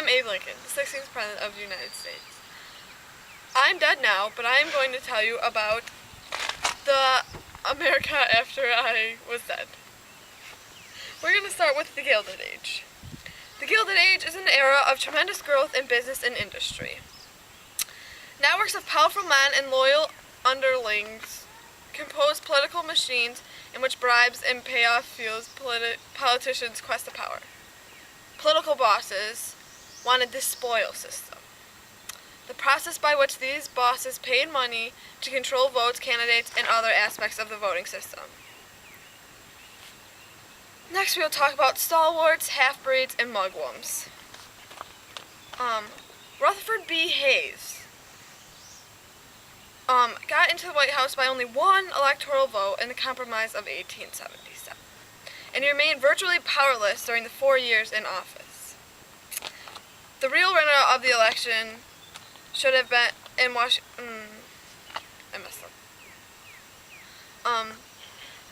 am Abe Lincoln, the 16th President of the United States. I'm dead now, but I am going to tell you about the America after I was dead. We're going to start with the Gilded Age. The Gilded Age is an era of tremendous growth in business and industry. Networks of powerful men and loyal underlings compose political machines in which bribes and payoff fuels politicians' quest to power. Political bosses wanted the spoil system, the process by which these bosses paid money to control votes, candidates, and other aspects of the voting system. Next, we'll talk about stalwarts, half-breeds, and mugwumps. Rutherford B. Hayes got into the White House by only one electoral vote in the Compromise of 1877, and he remained virtually powerless during the 4 years in office. The real winner of the election should have been in Washington. I messed up.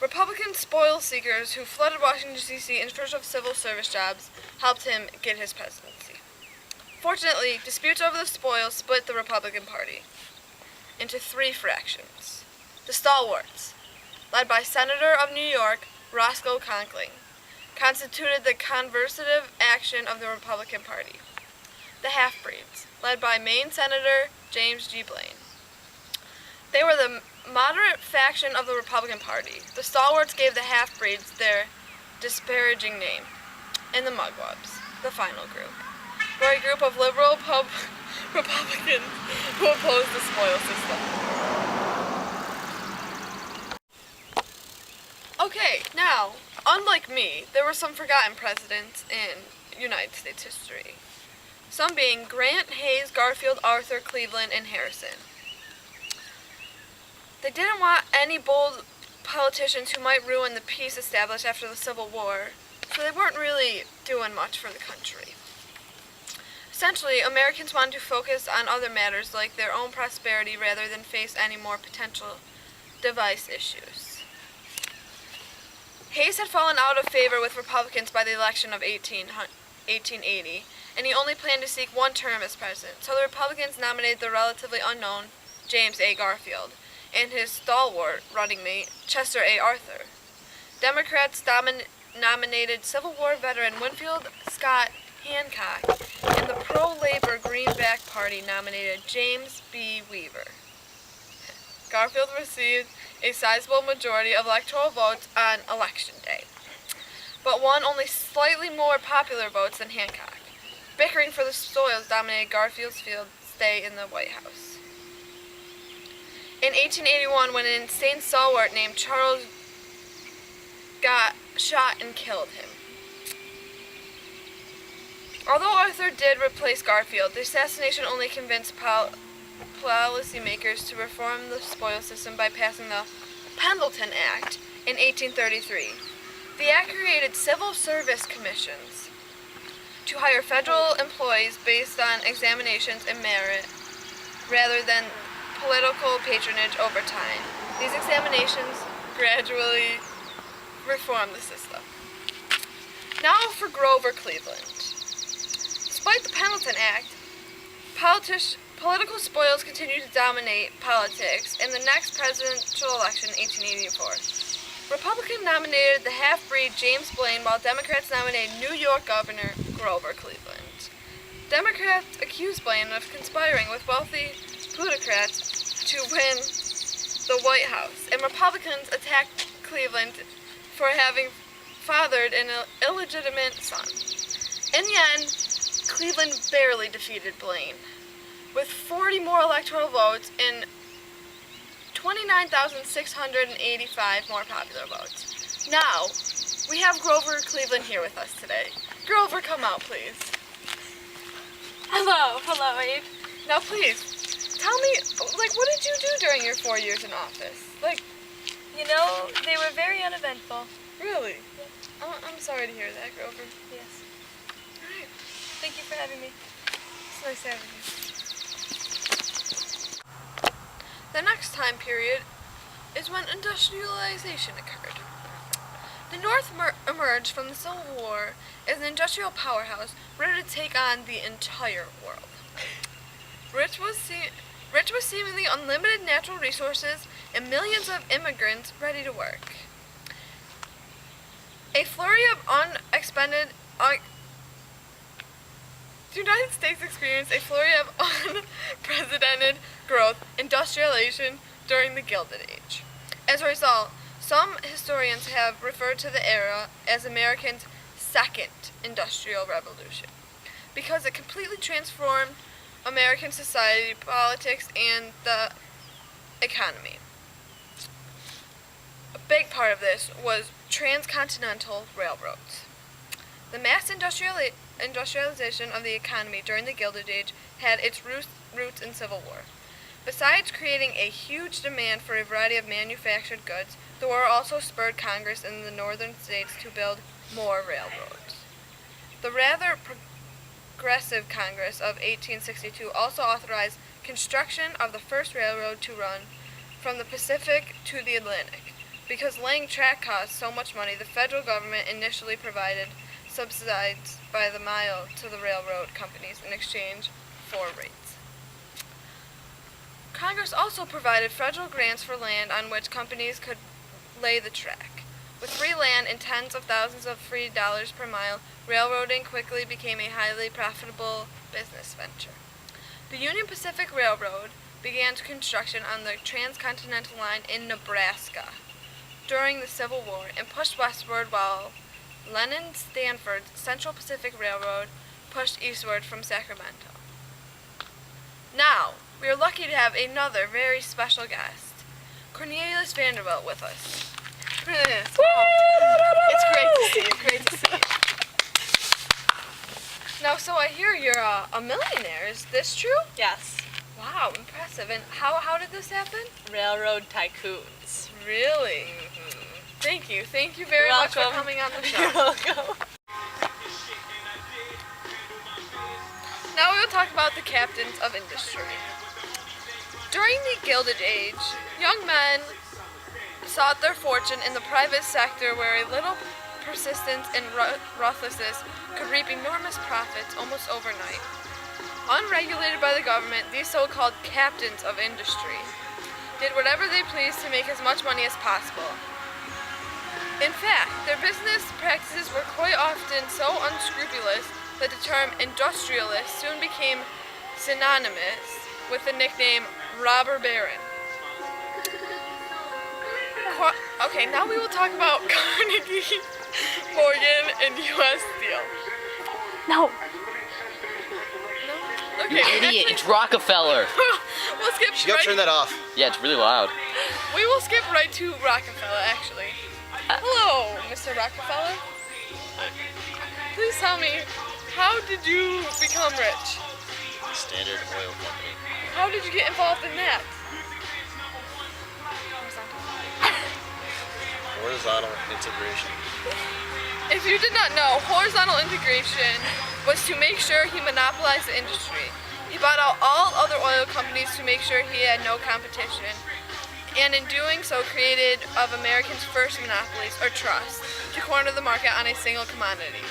Republican spoil seekers who flooded Washington, D.C. in search of civil service jobs helped him get his presidency. Fortunately, disputes over the spoils split the Republican Party into three fractions. The stalwarts, led by Senator of New York Roscoe Conkling, constituted the conservative action of the Republican Party. The half-breeds, led by Maine Senator James G. Blaine. They were the moderate faction of the Republican Party. The stalwarts gave the half-breeds their disparaging name. And the mugwumps, the final group, were a group of liberal Republicans who opposed the spoil system. Okay, now, unlike me, there were some forgotten presidents in United States history. Some being Grant, Hayes, Garfield, Arthur, Cleveland, and Harrison. They didn't want any bold politicians who might ruin the peace established after the Civil War, so they weren't really doing much for the country. Essentially, Americans wanted to focus on other matters like their own prosperity rather than face any more potential device issues. Hayes had fallen out of favor with Republicans by the election of 1880, and he only planned to seek one term as president, so the Republicans nominated the relatively unknown James A. Garfield and his stalwart running mate, Chester A. Arthur. Democrats nominated Civil War veteran Winfield Scott Hancock, and the pro-labor Greenback Party nominated James B. Weaver. Garfield received a sizable majority of electoral votes on Election Day, but won only slightly more popular votes than Hancock. Bickering for the spoils dominated Garfield's field stay in the White House. In 1881, when an insane stalwart named Charles got shot and killed him. Although Arthur did replace Garfield, the assassination only convinced policymakers to reform the spoil system by passing the Pendleton Act in 1833. The act created civil service commissions to hire federal employees based on examinations and merit rather than political patronage over time. These examinations gradually reformed the system. Now for Grover Cleveland. Despite the Pendleton Act, political spoils continued to dominate politics in the next presidential election in 1884. Republicans nominated the half-breed James Blaine, while Democrats nominated New York Governor Grover Cleveland. Democrats accused Blaine of conspiring with wealthy plutocrats to win the White House, and Republicans attacked Cleveland for having fathered an illegitimate son. In the end, Cleveland barely defeated Blaine, with 40 more electoral votes and 29,685 more popular votes. Now, we have Grover Cleveland here with us today. Grover, come out, please. Hello, Abe. Now, please, tell me, what did you do during your 4 years in office? They were very uneventful. Really? Yeah. I'm sorry to hear that, Grover. Yes. All right. Thank you for having me. It's nice having you. The next time period is when industrialization occurred. The North emerged from the Civil War as an industrial powerhouse ready to take on the entire world. Rich with seemingly unlimited natural resources and millions of immigrants ready to work. A flurry of the United States experienced a flurry of unprecedented growth, industrialization during the Gilded Age. As a result, some historians have referred to the era as America's second industrial revolution because it completely transformed American society, politics, and the economy. A big part of this was transcontinental railroads. The mass industrialization of the economy during the Gilded Age had its roots in Civil War. Besides creating a huge demand for a variety of manufactured goods, the war also spurred Congress in the northern states to build more railroads. The rather progressive Congress of 1862 also authorized construction of the first railroad to run from the Pacific to the Atlantic. Because laying track cost so much money, the federal government initially provided subsidies by the mile to the railroad companies in exchange for rates. Congress also provided federal grants for land on which companies could lay the track. With free land and tens of thousands of free dollars per mile, railroading quickly became a highly profitable business venture. The Union Pacific Railroad began construction on the transcontinental line in Nebraska during the Civil War and pushed westward while Lenin Stanford's Central Pacific Railroad pushed eastward from Sacramento. Now, we are lucky to have another very special guest, Cornelius Vanderbilt, with us. Cornelius, it's great to see you. Great to see you. Now, so I hear you're a millionaire. Is this true? Yes. Wow, impressive. And how did this happen? Railroad tycoons. Really? Mm-hmm. Thank you. Thank you very You're much for welcome. coming on the show. You're welcome. Now we will talk about the captains of industry. During the Gilded Age, young men sought their fortune in the private sector where a little persistence and ruthlessness could reap enormous profits almost overnight. Unregulated by the government, these so-called captains of industry did whatever they pleased to make as much money as possible. In fact, their business practices were quite often so unscrupulous that the term industrialist soon became synonymous with the nickname robber baron. Okay, now we will talk about Carnegie, Morgan, and U.S. Steel. No. No? You Okay, idiot, it's Rockefeller. we'll skip You gotta turn that off. Yeah, it's really loud. We will skip right to Rockefeller, actually. Hello, Mr. Rockefeller. Please tell me, how did you become rich? Standard Oil Company. How did you get involved in that? Horizontal integration. If you did not know, horizontal integration was to make sure he monopolized the industry. He bought out all other oil companies to make sure he had no competition, and in doing so created of Americans' first monopolies, or trusts, to corner the market on a single commodity.